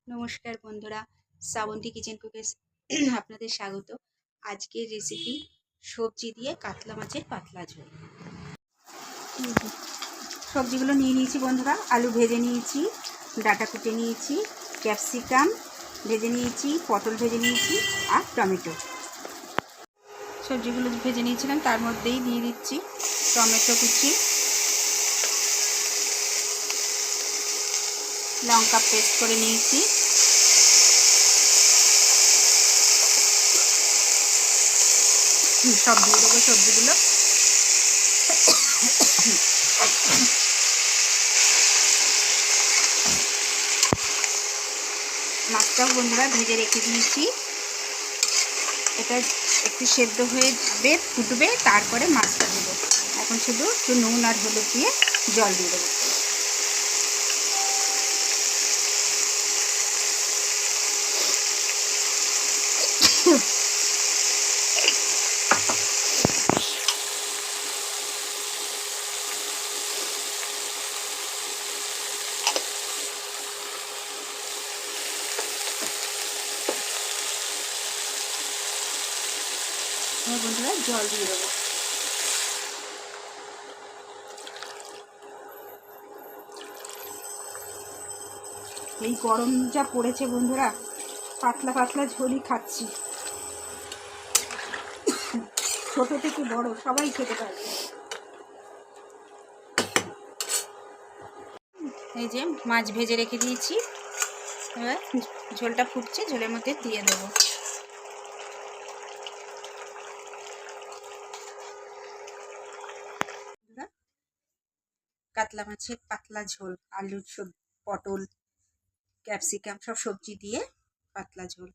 নমস্কার বন্ধুরা, শ্রাবন্তী কিচেন কুকে আপনাদের স্বাগত। আজকের রেসিপি সবজি দিয়ে কাতলা মাছের পাতলা ঝোল। সবজিগুলো নিয়ে নিয়েছি বন্ধুরা। আলু ভেজে নিয়েছি, ডাঁটা কুটে নিয়েছি, ক্যাপসিকাম ভেজে নিয়েছি, পটল ভেজে নিয়েছি আর টমেটো। সবজিগুলো ভেজে নিয়েছিলাম, তার মধ্যেই দিয়ে দিচ্ছি টমেটো কুচি, লঙ্কা পেস্ট করে নিয়েছি, সব দিয়ে দেবো সবজিগুলো। মাছটাও বন্ধুরা ভেজে রেখে দিয়েছি। এটা একটু সেদ্ধ হয়ে ফুটবে, তারপরে মাছটা দেবো। এখন শুধু একটু নুন আর হলুদ দিয়ে জল দিয়ে দেবো। বন্ধুরা জল দিয়ে দেবো। এই গরম যা পড়েছে বন্ধুরা, পাতলা পাতলা ঝোলই খাচ্ছি। ছোট থেকে বড় সবাই খেতে পারবে। এই যে মাছ ভেজে রেখে দিয়েছি, এবার ঝোলটা ফুটছে, ঝোলের মধ্যে দিয়ে দেবো। কাতলা মাছের পাতলা ঝোল, আলু, পটল, ক্যাপসিকাম সব সবজি দিয়ে পাতলা ঝোল।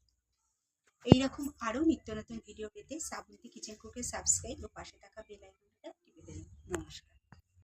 এইরকম আরও নিত্য নতুন ভিডিও পেতে শ্রাবন্তী কিচেন কুকে সাবস্ক্রাইব ও পাশে থাকা বেল আইকনটা টিপে দেবেন। নমস্কার।